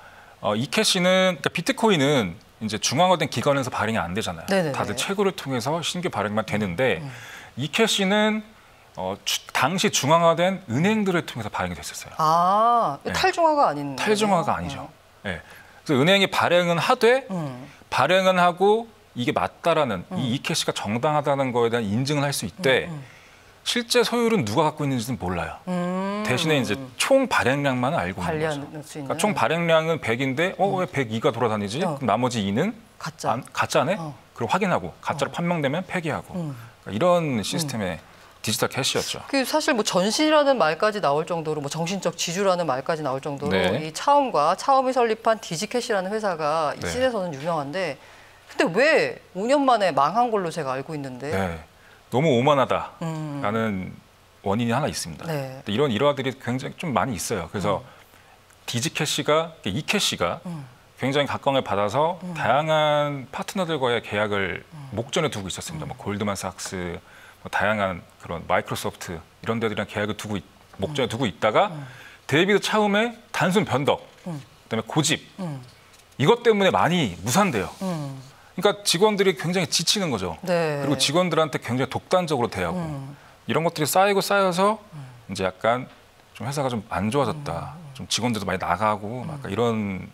S2: 이캐시는 그러니까 비트코인은 이제 중앙화된 기관에서 발행이 안 되잖아요.
S1: 네네네.
S2: 다들 채굴을 통해서 신규 발행만 되는데 이캐시는 당시 중앙화된 은행들을 통해서 발행이 됐었어요.
S1: 아,
S2: 네.
S1: 탈중화가 아닌
S2: 탈중화가 아니죠. 네. 그래서 은행이 발행은 하되 발행은 하고 이게 맞다라는 이 이캐시가 정당하다는 거에 대한 인증을 할 수 있대. 실제 소유는 누가 갖고 있는지는 몰라요. 대신에 이제 총 발행량만 알고 있는 거죠.
S1: 관리할 수 있는.
S2: 그러니까 총 발행량은 100인데 왜 102가 돌아다니지? 그럼 나머지 2는
S1: 가짜.
S2: 가짜네? 그럼 확인하고 가짜로 판명되면 폐기하고. 그러니까 이런 시스템의 디지털 캐시였죠.
S1: 그 사실 뭐 전신이라는 말까지 나올 정도로 뭐 정신적 지주라는 말까지 나올 정도로
S2: 네.
S1: 이 차움과 차움이 설립한 디지캐시라는 회사가 이
S2: 네.
S1: 씬에서는 유명한데 근데 왜 5년 만에 망한 걸로 제가 알고 있는데
S2: 네. 너무 오만하다라는 원인이 하나 있습니다.
S1: 네.
S2: 이런 일화들이 굉장히 좀 많이 있어요. 그래서 디지캐시가 이캐시가 굉장히 각광을 받아서 다양한 파트너들과의 계약을 목전에 두고 있었습니다. 뭐 골드만삭스, 뭐 다양한 그런 마이크로소프트 이런 데들이랑 계약을 목전에 두고 있다가 데이비드 차움의 단순 변덕, 그다음에 고집 이것 때문에 많이 무산돼요. 그러니까 직원들이 굉장히 지치는 거죠.
S1: 네.
S2: 그리고 직원들한테 굉장히 독단적으로 대하고 이런 것들이 쌓여서 이제 약간 좀 회사가 좀 안 좋아졌다. 좀 직원들도 많이 나가고 막 이런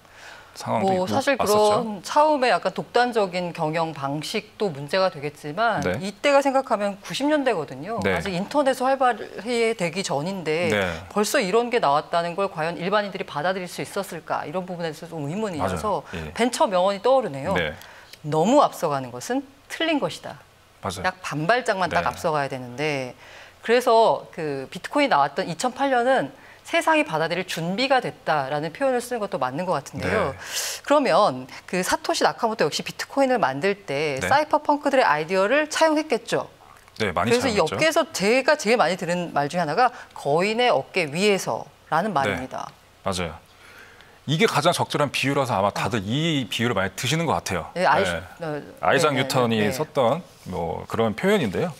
S2: 상황도
S1: 뭐 사실
S2: 왔었죠.
S1: 그런 차움의 약간 독단적인 경영 방식도 문제가 되겠지만
S2: 네.
S1: 이때가 생각하면 90년대거든요.
S2: 네.
S1: 아직 인터넷이 활발히 되기 전인데
S2: 네.
S1: 벌써 이런 게 나왔다는 걸 과연 일반인들이 받아들일 수 있었을까 이런 부분에서 좀 의문이어서
S2: 맞아요. 예.
S1: 벤처 명언이 떠오르네요.
S2: 네.
S1: 너무 앞서가는 것은 틀린 것이다.
S2: 맞아요.
S1: 딱 반발짝만 딱
S2: 네.
S1: 앞서가야 되는데 그래서 그 비트코인 나왔던 2008년은 세상이 받아들일 준비가 됐다라는 표현을 쓰는 것도 맞는 것 같은데요.
S2: 네.
S1: 그러면 그 사토시 나카모토 역시 비트코인을 만들 때
S2: 네.
S1: 사이퍼펑크들의 아이디어를 차용했겠죠.
S2: 네, 많이
S1: 그래서 이
S2: 차용했죠.
S1: 업계에서 제가 제일 많이 들은 말 중에 하나가 거인의 어깨 위에서라는 말입니다.
S2: 맞아요. 이게 가장 적절한 비유라서 아마 다들 이 비유를 많이 드시는 것 같아요.
S1: 네,
S2: 아이작
S1: 네,
S2: 뉴턴이
S1: 네, 네.
S2: 썼던 뭐 그런 표현인데요.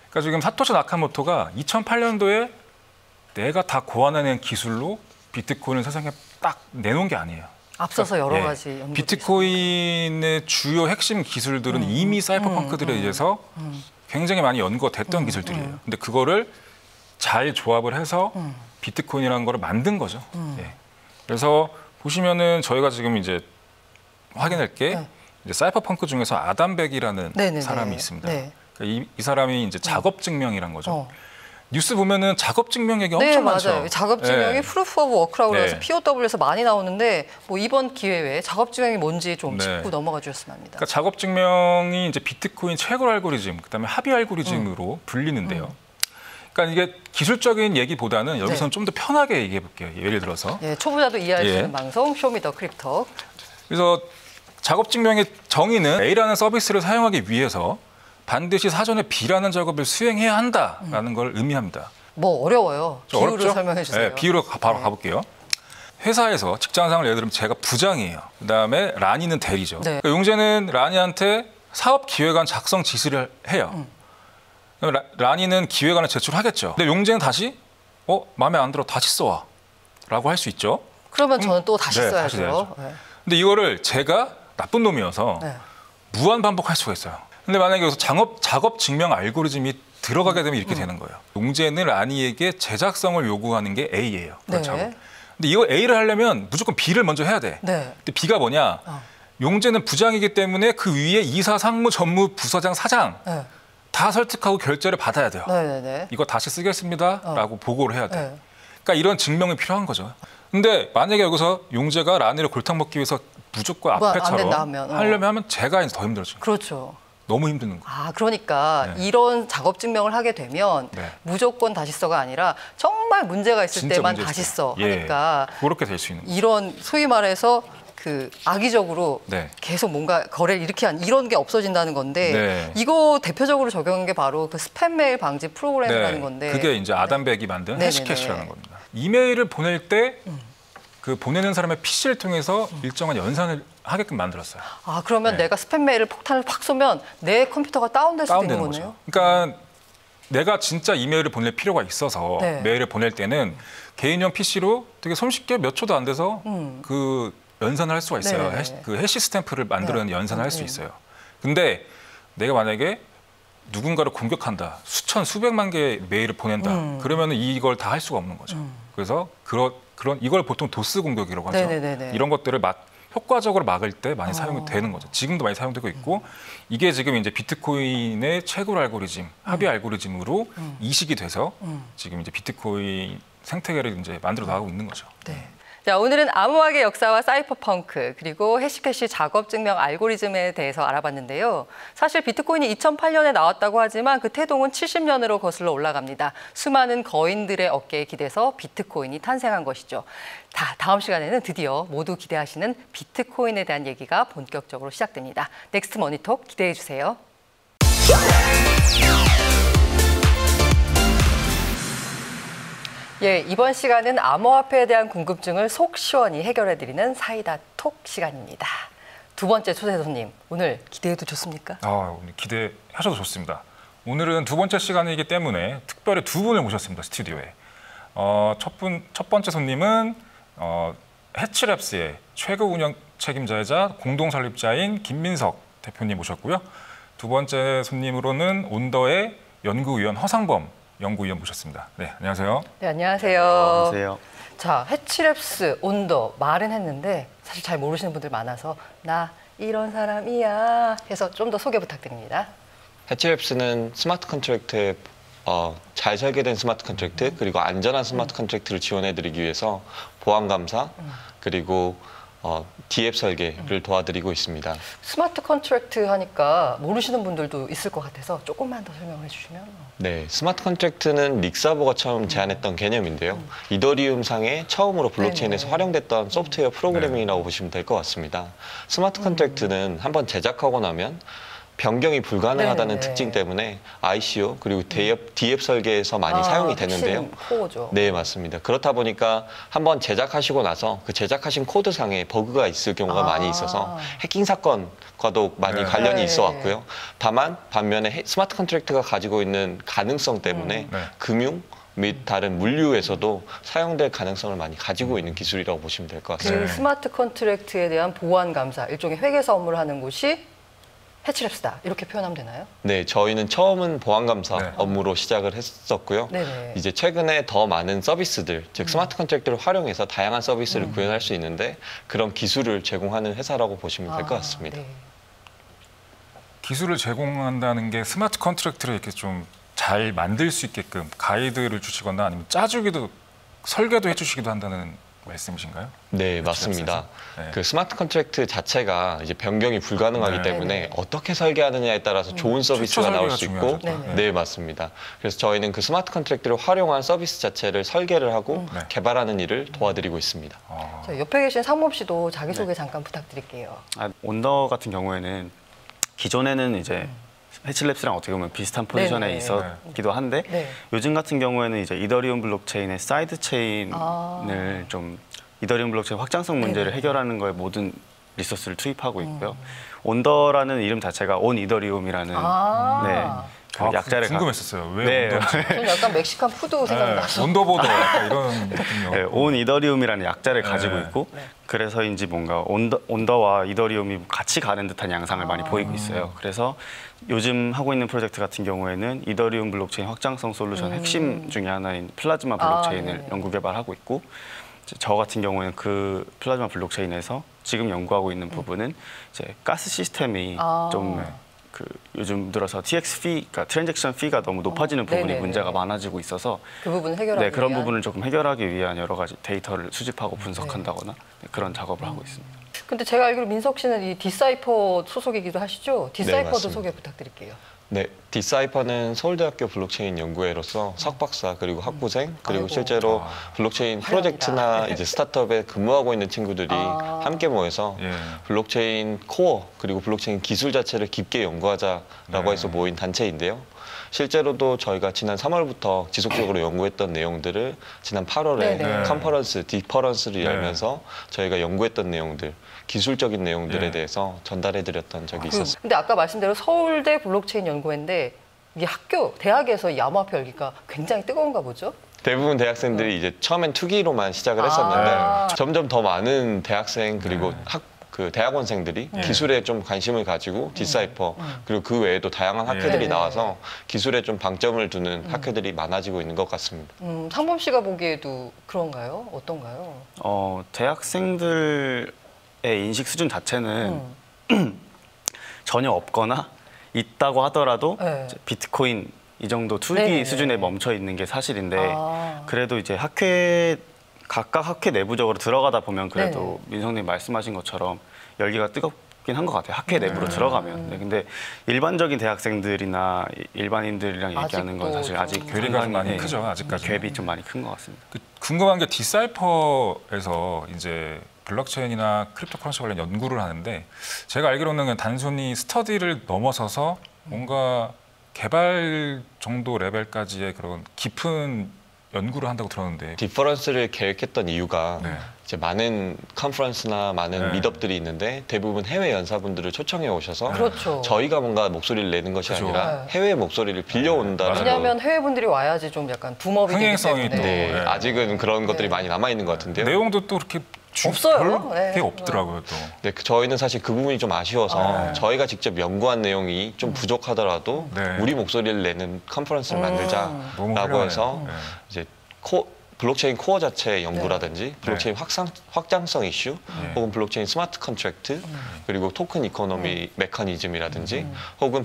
S2: 그러니까 지금 사토시 나카모토가 2008년도에 내가 다 고안해낸 기술로 비트코인을 세상에 딱 내놓은 게 아니에요.
S1: 앞서서 여러
S2: 예,
S1: 가지 연구도
S2: 비트코인의 주요 핵심 기술들은 이미 사이퍼펑크들에 의해서 굉장히 많이 연구가 됐던 기술들이에요. 근데 그거를 잘 조합을 해서 비트코인이라는 거를 만든 거죠. 예. 그래서 보시면은 저희가 지금 이제 확인할 게
S1: 네.
S2: 이제 사이퍼펑크 중에서 아담 백이라는
S1: 네네네.
S2: 사람이 있습니다.
S1: 네.
S2: 그러니까 이 사람이 이제 작업 증명이란 거죠.
S1: 어.
S2: 뉴스 보면은 작업 증명 얘기
S1: 네,
S2: 엄청 많죠.
S1: 맞아요. 작업 증명이
S2: 네.
S1: 프루프 오브 워크라고
S2: 네.
S1: 해서 POW에서 많이 나오는데 뭐 이번 기회에 작업 증명이 뭔지 좀
S2: 네.
S1: 짚고 넘어가 주셨으면 합니다.
S2: 그러니까 작업 증명이 이제 비트코인 채굴 알고리즘, 그다음에 합의 알고리즘으로 불리는데요. 그러니까 이게 기술적인 얘기보다는 여기서는 좀 더 편하게 얘기해 볼게요. 예를 들어서.
S1: 예, 초보자도 이해할 수
S2: 예.
S1: 있는 방송 쇼미더 크립토.
S2: 그래서 작업 증명의 정의는 A라는 서비스를 사용하기 위해서 반드시 사전에 B라는 작업을 수행해야 한다라는 걸 의미합니다.
S1: 뭐 어려워요.
S2: 좀
S1: 비유를
S2: 어렵죠?
S1: 설명해 주세요.
S2: 네, 비유로 바로 가볼게요. 회사에서 직장상을 예를 들면 제가 부장이에요. 그다음에 라니는 대리죠.
S1: 네.
S2: 그러니까 용재는 라니한테 사업 기획안 작성 지시를 해요. 그럼 라니는 기획안을 제출하겠죠. 근데 용재는 다시 마음에 안 들어 다시 써와라고 할 수 있죠.
S1: 그러면 저는 또 다시
S2: 네, 다시
S1: 써야죠.
S2: 써야죠.
S1: 네.
S2: 근데 이거를 제가 나쁜 놈이어서
S1: 네.
S2: 무한 반복할 수가 있어요. 근데 만약에 여기서 작업 증명 알고리즘이 들어가게 되면 이렇게 되는 거예요. 용재는 라니에게 제작성을 요구하는 게 A예요.
S1: 네.
S2: 작업. 근데 이거 A를 하려면 무조건 B를 먼저 해야 돼.
S1: 네.
S2: 근데 B가 뭐냐? 용재는 부장이기 때문에 그 위에 이사, 상무, 전무, 부서장, 사장
S1: 네.
S2: 다 설득하고 결제를 받아야 돼요.
S1: 네네네.
S2: 이거 다시 쓰겠습니다라고 보고를 해야 돼.
S1: 네.
S2: 그러니까 이런 증명이 필요한 거죠. 근데 만약에 여기서 용재가 라니를 골탕 먹기 위해서 무조건
S1: 뭐안
S2: 앞에처럼
S1: 된다 하면,
S2: 하려면 하면 제가 이제 더 힘들어져요.
S1: 그렇죠.
S2: 너무 힘든 거예요.
S1: 아, 그러니까
S2: 네.
S1: 이런 작업 증명을 하게 되면
S2: 네.
S1: 무조건 다시 써가 아니라 정말 문제가 있을
S2: 진짜
S1: 때만
S2: 문제
S1: 다시
S2: 있어요.
S1: 써
S2: 예.
S1: 하니까
S2: 그렇게 될 수 있는 거예요.
S1: 이런 소위 말해서 그 악의적으로
S2: 네.
S1: 계속 뭔가 거래를 이렇게 한 이런 게 없어진다는 건데
S2: 네.
S1: 이거 대표적으로 적용한 게 바로 그 스팸 메일 방지 프로그램이라는 건데
S2: 그게 이제 아담백이 만든
S1: 네네네.
S2: 해시캐시라는 겁니다. 이메일을 보낼 때 그 보내는 사람의 PC를 통해서 일정한 연산을 하게끔 만들었어요.
S1: 아 그러면
S2: 네.
S1: 내가 스팸 메일을 폭탄을 확 쏘면 내 컴퓨터가 다운될 수도 있는
S2: 다운되는
S1: 거네요.
S2: 거죠. 그러니까 내가 진짜 이메일을 보낼 필요가 있어서
S1: 네.
S2: 메일을 보낼 때는 개인용 PC로 되게 손쉽게 몇 초도 안 돼서 그 연산을 할 수가 있어요.
S1: 네네네.
S2: 그 해시 스탬프를 만드는
S1: 네.
S2: 연산을 할 수 있어요. 근데 내가 만약에 누군가를 공격한다. 수천 수백만 개의 메일을 보낸다. 그러면은 이걸 다 할 수가 없는 거죠. 그래서 그런 이걸 보통 도스 공격이라고 하죠.
S1: 네네네네.
S2: 이런 것들을 효과적으로 막을 때 많이 사용이 되는 거죠. 지금도 많이 사용되고 있고 이게 지금 이제 비트코인의 채굴 알고리즘, 합의 알고리즘으로 이식이 돼서 지금 이제 비트코인 생태계를 이제 만들어 나가고 있는 거죠.
S1: 네. 자, 오늘은 암호화의 역사와 사이퍼펑크 그리고 해시캐시 작업 증명 알고리즘에 대해서 알아봤는데요. 사실 비트코인이 2008년에 나왔다고 하지만 그 태동은 70년으로 거슬러 올라갑니다. 수많은 거인들의 어깨에 기대서 비트코인이 탄생한 것이죠. 다음 시간에는 드디어 모두 기대하시는 비트코인에 대한 얘기가 본격적으로 시작됩니다. 넥스트 머니톡 기대해 주세요. 예, 이번 시간은 암호화폐에 대한 궁금증을 속 시원히 해결해드리는 사이다 톡 시간입니다. 두 번째 초대 손님, 오늘 기대해도 좋습니까?
S2: 오늘 기대하셔도 좋습니다. 오늘은 두 번째 시간이기 때문에 특별히 두 분을 모셨습니다, 스튜디오에. 첫 번째 손님은 해치랩스의 최고 운영 책임자이자 공동 설립자인 김민석 대표님 모셨고요. 두 번째 손님으로는 온더의 연구위원 허상범 연구위원 모셨습니다. 네, 안녕하세요.
S1: 네, 안녕하세요.
S3: 안녕하세요.
S1: 자, 해치랩스, 온더 말은 했는데 사실 잘 모르시는 분들 많아서 나 이런 사람이야 해서 좀 더 소개 부탁드립니다.
S3: 해치랩스는 스마트 컨트랙트에 잘 설계된 스마트 컨트랙트 그리고 안전한 스마트 컨트랙트를 지원해드리기 위해서 보안 감사 그리고 DF 설계를 도와드리고 있습니다.
S1: 스마트 컨트랙트 하니까 모르시는 분들도 있을 것 같아서 조금만 더 설명을 해주시면.
S3: 네, 스마트 컨트랙트는 닉 사보가 처음 제안했던 개념인데요. 이더리움 상에 처음으로 블록체인에서
S1: 네네.
S3: 활용됐던 소프트웨어 프로그래밍이라고 보시면 될 것 같습니다. 스마트 컨트랙트는 한번 제작하고 나면 변경이 불가능하다는
S1: 네네.
S3: 특징 때문에 ICO 그리고 DF 설계에서 많이 사용이 되는데요.
S1: 코어죠.
S3: 네, 맞습니다. 그렇다 보니까 한번 제작하시고 나서 그 제작하신 코드상에 버그가 있을 경우가 많이 있어서 해킹 사건과도 많이
S2: 네.
S3: 관련이
S1: 네.
S3: 있어 왔고요. 다만 반면에 스마트 컨트랙트가 가지고 있는 가능성 때문에
S2: 네.
S3: 금융 및 다른 물류에서도 사용될 가능성을 많이 가지고 있는 기술이라고 보시면 될 것
S1: 그
S3: 같습니다.
S1: 스마트 컨트랙트에 대한 보안 감사, 일종의 회계사 업무를 하는 곳이 해치랩스다 이렇게 표현하면 되나요?
S3: 네, 저희는 처음은 보안감사
S2: 네.
S3: 업무로 시작을 했었고요.
S1: 네네.
S3: 이제 최근에 더 많은 서비스들, 즉 스마트 컨트랙트를 활용해서 다양한 서비스를 구현할 수 있는데 그런 기술을 제공하는 회사라고 보시면 될 것 같습니다.
S1: 네.
S2: 기술을 제공한다는 게 스마트 컨트랙트를 이렇게 좀 잘 만들 수 있게끔 가이드를 주시거나 아니면 짜주기도 설계도 해주시기도 한다는 말씀이신가요?
S3: 네, 맞습니다.
S2: 네.
S3: 그 스마트 컨트랙트 자체가 이제 변경이 불가능하기
S2: 네.
S3: 때문에
S1: 네네.
S3: 어떻게 설계하느냐에 따라서 좋은 서비스가
S2: 최초
S3: 나올
S2: 설계가
S3: 수 있고,
S2: 중요하죠.
S1: 네네.
S3: 네, 맞습니다. 그래서 저희는 그 스마트 컨트랙트를 활용한 서비스 자체를 설계를 하고
S2: 네.
S3: 개발하는 일을 도와드리고 있습니다.
S1: 자, 옆에 계신 상범 씨도 자기소개 잠깐 부탁드릴게요.
S4: 온더 같은 경우에는 기존에는 이제 해치랩스랑 어떻게 보면 비슷한 포지션에
S1: 네네.
S4: 있었기도 한데
S1: 네.
S4: 요즘 같은 경우에는 이제 이더리움 블록체인의 사이드 체인을 좀 이더리움 블록체인 확장성 문제를
S1: 네네.
S4: 해결하는 거에 모든 리소스를 투입하고 있고요. 온더라는 이름 자체가 온 이더리움이라는 그 약자를
S2: 궁금했었어요. 왜
S4: 네.
S2: 온더인지.
S1: 저는 약간 멕시칸 푸드 생각나서.
S2: 온더보더 약간 이런 느낌이요.
S4: 네, 온 이더리움이라는 약자를 가지고
S2: 네.
S4: 있고 그래서인지 뭔가 온더와 이더리움이 같이 가는 듯한 양상을 많이 보이고 있어요. 그래서 요즘 하고 있는 프로젝트 같은 경우에는 이더리움 블록체인 확장성 솔루션 핵심 중에 하나인 플라즈마 블록체인을
S1: 네네.
S4: 연구 개발하고 있고 저 같은 경우에는 그 플라즈마 블록체인에서 지금 연구하고 있는 부분은 이제 가스 시스템이 좀 그 요즘 들어서 TX 피, 그러니까 트랜잭션 피가 너무 높아지는 부분이
S1: 네네네.
S4: 문제가 많아지고 있어서
S1: 그 부분을 해결하기
S4: 네, 그런
S1: 위한.
S4: 부분을 조금 해결하기 위한 여러 가지 데이터를 수집하고 분석한다거나 그런 작업을 하고 있습니다.
S1: 근데 제가 알기로 민석 씨는 이 디사이퍼 소속이기도 하시죠? 디사이퍼도
S3: 맞습니다.
S1: 소개 부탁드릴게요.
S3: 네, 디사이퍼는 서울대학교 블록체인 연구회로서 석박사 그리고 학부생 그리고
S1: 아이고.
S3: 실제로 블록체인 프로젝트나 이제 스타트업에 근무하고 있는 친구들이 함께 모여서
S2: 예.
S3: 블록체인 코어 그리고 블록체인 기술 자체를 깊게 연구하자라고
S2: 네.
S3: 해서 모인 단체인데요. 실제로도 저희가 지난 3월부터 지속적으로 연구했던 내용들을 지난 8월에
S1: 네네.
S3: 컨퍼런스, 디퍼런스를
S2: 네.
S3: 열면서 저희가 연구했던 내용들, 기술적인 내용들에
S2: 네.
S3: 대해서 전달해드렸던 적이 있었습니다.
S1: 근데 아까 말씀대로 서울대 블록체인 연구회인데 이게 학교, 대학에서 이 암호화폐 열기가 굉장히 뜨거운가 보죠?
S3: 대부분 대학생들이 이제 처음엔 투기로만 시작을 했었는데
S1: 아.
S3: 점점 더 많은 대학생 그리고 그 대학원생들이 기술에 좀 관심을 가지고 디사이퍼 그리고 그 외에도 다양한 학회들이 나와서 기술에 좀 방점을 두는 학회들이 많아지고 있는 것 같습니다.
S1: 상범 씨가 보기에도 그런가요? 어떤가요?
S4: 대학생들의 인식 수준 자체는 전혀 없거나 있다고 하더라도
S1: 네.
S4: 이제 비트코인 이 정도 투기
S1: 네네네.
S4: 수준에 멈춰 있는 게 사실인데
S1: 아.
S4: 그래도 이제 각각 학회 내부적으로 들어가다 보면 그래도 민성님 말씀하신 것처럼 열기가 뜨겁긴 한 것 같아요. 학회 내부로 들어가면. 네, 근데 일반적인 대학생들이나 일반인들이랑 얘기하는 건 사실 아직
S2: 괴리가 좀 많이
S4: 상당히,
S2: 크죠, 아직까지.
S4: 갭이 좀 많이 큰 것 같습니다.
S2: 궁금한 게 디사이퍼에서 이제 블록체인이나 크립토커런시 관련 연구를 하는데 제가 알기로는 그냥 단순히 스터디를 넘어서서 뭔가 개발 정도 레벨까지의 그런 깊은 연구를 한다고 들었는데
S3: 디퍼런스를 계획했던 이유가
S2: 네.
S3: 이제 많은 컨퍼런스나 많은
S2: 네.
S3: 미드업들이 있는데 대부분 해외 연사분들을 초청해 오셔서
S1: 그렇죠.
S3: 저희가 뭔가 목소리를 내는 것이
S2: 그죠.
S3: 아니라
S1: 네.
S3: 해외 목소리를 빌려온다는
S2: 맞아요.
S1: 왜냐하면 해외 분들이 와야지 좀 약간 붐업이 되기
S2: 흥행성이
S1: 때문에.
S2: 또
S3: 네,
S2: 네.
S3: 아직은 그런 것들이
S1: 네.
S3: 많이 남아 있는 것 같은데요.
S2: 내용도 또 그렇게
S1: 없어요.
S2: 별게
S1: 네.
S2: 없더라고요 또.
S3: 네, 저희는 사실 그 부분이 좀 아쉬워서 저희가 직접 연구한 내용이 좀 부족하더라도
S2: 네.
S3: 우리 목소리를 내는 컨퍼런스를
S2: 너무
S3: 만들자라고
S2: 훌륭해요.
S3: 해서
S2: 네.
S3: 이제 블록체인 코어 자체의 연구라든지 블록체인 확장성 이슈 혹은 블록체인 스마트 컨트랙트 그리고 토큰 이코노미 메커니즘이라든지 혹은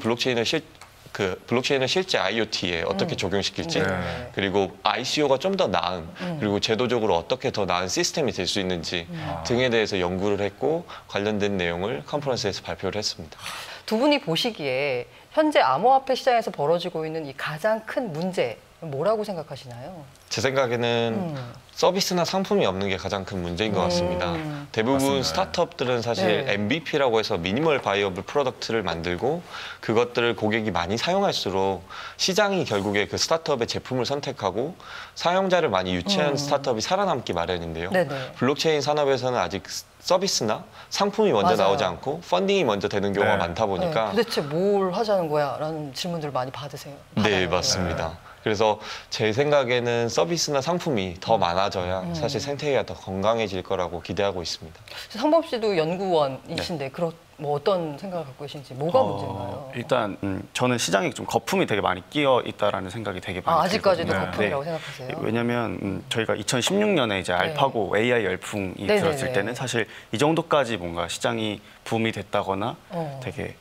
S3: 블록체인을 실제 IoT에 어떻게 적용시킬지
S1: 네.
S3: 그리고 ICO가 좀 더 나은 그리고 제도적으로 어떻게 더 나은 시스템이 될 수 있는지 등에 대해서 연구를 했고 관련된 내용을 컨퍼런스에서 발표를 했습니다.
S1: 두 분이 보시기에 현재 암호화폐 시장에서 벌어지고 있는 이 가장 큰 문제 뭐라고 생각하시나요?
S3: 제 생각에는 서비스나 상품이 없는 게 가장 큰 문제인 것 같습니다. 대부분
S2: 맞습니다.
S3: 스타트업들은 사실
S1: 네.
S3: MVP라고 해서 미니멀 바이어블 프로덕트를 만들고 그것들을 고객이 많이 사용할수록 시장이 결국에 그 스타트업의 제품을 선택하고 사용자를 많이 유치한 스타트업이 살아남기 마련인데요.
S1: 네네.
S3: 블록체인 산업에서는 아직 서비스나 상품이 먼저
S1: 맞아요.
S3: 나오지 않고 펀딩이 먼저 되는 경우가
S2: 네.
S3: 많다 보니까
S1: 네, 도대체 뭘 하자는 거야? 라는 질문들을 많이 받으세요.
S3: 네,
S1: 받아요.
S3: 맞습니다. 그래서 제 생각에는 서비스나 상품이 더 많아져야 사실 생태계가 더 건강해질 거라고 기대하고 있습니다.
S1: 상범 씨도 연구원이신데 뭐 어떤 생각을 갖고 계신지 뭐가 문제인가요?
S4: 일단 저는 시장에 좀 거품이 되게 많이 끼어 있다라는 생각이 되게 많이
S1: 아직까지도
S4: 들거든요.
S1: 거품이라고
S4: 네.
S1: 생각하세요?
S4: 왜냐하면 저희가 2016년에 이제 알파고 AI 열풍이
S1: 네네네.
S4: 들었을 때는 사실 이 정도까지 뭔가 시장이 붐이 됐다거나 되게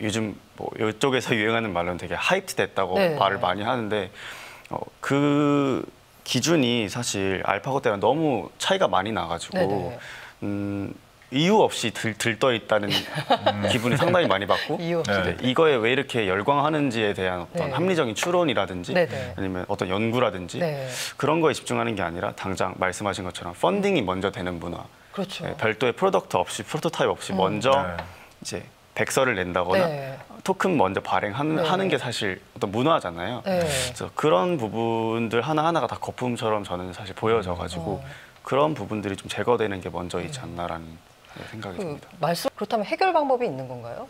S4: 요즘 뭐 이쪽에서 유행하는 말로는 되게 하이프트 됐다고
S1: 네.
S4: 말을 많이 하는데 그 기준이 사실 알파고 때랑 너무 차이가 많이 나가지고
S1: 네네.
S4: 이유 없이 들떠 있다는 기분이 상당히 많이 받고
S1: 이유 없이.
S4: 네, 이거에 왜 이렇게 열광하는지에 대한 어떤
S1: 네.
S4: 합리적인 추론이라든지
S1: 네네.
S4: 아니면 어떤 연구라든지
S1: 네.
S4: 그런 거에 집중하는 게 아니라 당장 말씀하신 것처럼 펀딩이 먼저 되는 문화
S1: 그렇죠.
S4: 네, 별도의 프로덕트 없이 프로토타입 없이 먼저
S2: 네.
S4: 이제 백서를 낸다거나
S1: 네.
S4: 토큰 먼저 발행하는
S1: 네.
S4: 게 사실 어떤 문화잖아요.
S1: 네.
S4: 그래서 그런 부분들 하나하나가 다 거품처럼 저는 사실 보여져가지고 그런 부분들이 좀 제거되는 게 먼저이지 않나라는 생각이 듭니다.
S1: 그렇다면 해결 방법이 있는 건가요?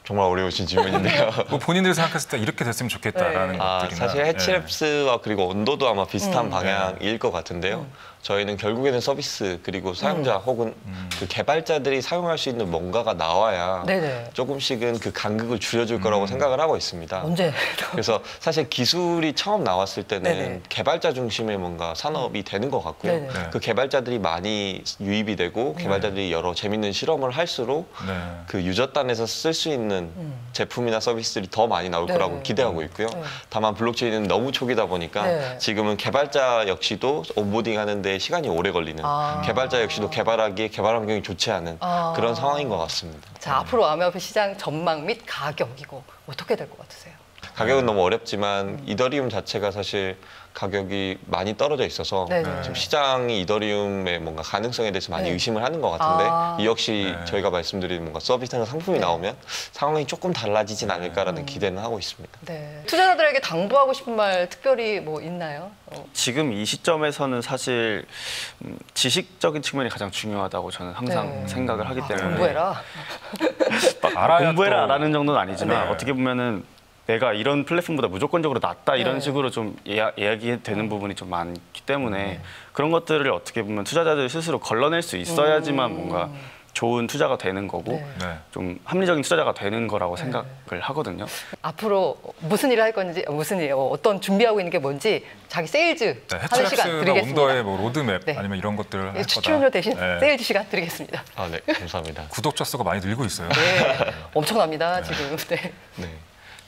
S3: 정말 어려우신 질문인데요.
S2: 뭐 본인들이 생각했을 때 이렇게 됐으면 좋겠다라는 것들이나
S3: 사실 해치랩스와 그리고 온도도 아마 비슷한 방향일 것 같은데요. 저희는 결국에는 서비스 그리고 사용자 혹은 그 개발자들이 사용할 수 있는 뭔가가 나와야
S1: 네네.
S3: 조금씩은 그 간극을 줄여줄 거라고 생각을 하고 있습니다.
S1: 언제?
S3: 그래서 사실 기술이 처음 나왔을 때는
S1: 네네.
S3: 개발자 중심의 뭔가 산업이 되는 것 같고요.
S1: 네네.
S2: 네.
S3: 그 개발자들이 많이 유입이 되고 개발자들이 여러 재밌는 실험을 할수록
S2: 네.
S3: 그 유저단에서 쓸 수 있는 제품이나 서비스들이 더 많이 나올
S1: 네.
S3: 거라고 기대하고 있고요.
S1: 네.
S3: 다만 블록체인은 너무 초기다 보니까
S1: 네.
S3: 지금은 개발자 역시도 온보딩 하는데 시간이 오래 걸리는 개발자 역시도 개발하기에 개발 환경이 좋지 않은 그런 상황인 것 같습니다.
S1: 자, 앞으로 암호화폐 시장 전망 및 가격이고 어떻게 될 것 같으세요?
S3: 가격은 너무 어렵지만 이더리움 자체가 사실 가격이 많이 떨어져 있어서
S1: 네네.
S3: 지금 시장이 이더리움의 뭔가 가능성에 대해서 많이
S1: 네.
S3: 의심을 하는 것 같은데 이 역시
S2: 네.
S3: 저희가 말씀드린 뭔가 서비스나 상품이 나오면 상황이 조금 달라지진 않을까라는 기대는 하고 있습니다.
S1: 네. 투자자들에게 당부하고 싶은 말 특별히 뭐 있나요?
S4: 지금 이 시점에서는 사실 지식적인 측면이 가장 중요하다고 저는 항상
S1: 네.
S4: 생각을 하기 때문에
S1: 공부해라.
S2: 알아야
S4: 공부해라
S2: 또-
S4: 라는 정도는 아니지만
S2: 네.
S4: 어떻게 보면은 내가 이런 플랫폼보다 무조건적으로 낫다 이런
S1: 네.
S4: 식으로 좀 이야기되는 부분이 좀 많기 때문에 그런 것들을 어떻게 보면 투자자들 스스로 걸러낼 수 있어야지만 뭔가 좋은 투자가 되는 거고
S1: 네.
S2: 네.
S4: 좀 합리적인 투자가 되는 거라고 생각을 하거든요.
S1: 앞으로 무슨 일을 할 건지, 무슨 일, 어떤 준비하고 있는 게 뭔지 자기 세일즈
S2: 네,
S1: 하는 시간
S2: 해치랩스나
S1: 드리겠습니다.
S2: 온더의 뭐 로드맵
S1: 네.
S2: 아니면 이런 것들을 할 거다.
S1: 출연료 대신
S2: 네.
S1: 세일즈 시간 드리겠습니다.
S3: 아, 네, 감사합니다.
S2: 구독자 수가 많이 늘고 있어요.
S1: 네, 엄청납니다 지금. 네.
S3: 네.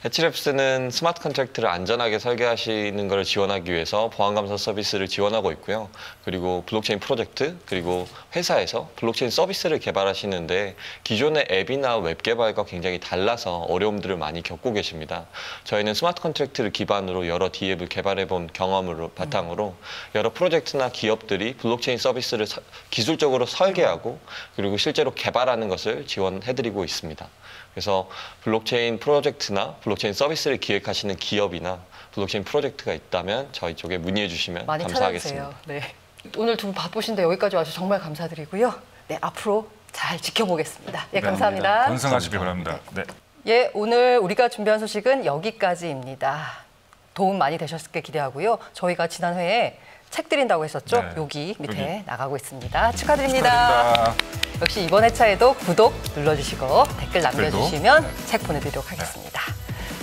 S3: 해치랩스는 스마트 컨트랙트를 안전하게 설계하시는 것을 지원하기 위해서 보안 감사 서비스를 지원하고 있고요. 그리고 블록체인 프로젝트, 그리고 회사에서 블록체인 서비스를 개발하시는데 기존의 앱이나 웹 개발과 굉장히 달라서 어려움들을 많이 겪고 계십니다. 저희는 스마트 컨트랙트를 기반으로 여러 D앱을 개발해 본 경험을 바탕으로 여러 프로젝트나 기업들이 블록체인 서비스를 기술적으로 설계하고 그리고 실제로 개발하는 것을 지원해드리고 있습니다. 그래서 블록체인 프로젝트나 블록체인 서비스를 기획하시는 기업이나 블록체인 프로젝트가 있다면 저희 쪽에 문의해 주시면
S1: 많이
S3: 감사하겠습니다.
S1: 찾아주세요. 네. 오늘 두 분 바쁘신데 여기까지 와주셔서 정말 감사드리고요. 네, 앞으로 잘 지켜보겠습니다. 예, 감사합니다.
S2: 건승하시길 바랍니다. 네.
S1: 예, 오늘 우리가 준비한 소식은 여기까지입니다. 도움 많이 되셨길 기대하고요. 저희가 지난 회에 책 드린다고 했었죠?
S2: 네.
S1: 여기 밑에
S2: 여기.
S1: 나가고 있습니다. 축하드립니다. 역시 이번 회차에도 구독 눌러주시고 댓글 남겨주시면 책 보내드리도록 하겠습니다.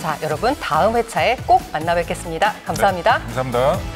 S1: 자, 여러분 다음 회차에 꼭 만나 뵙겠습니다. 감사합니다.
S2: 네, 감사합니다.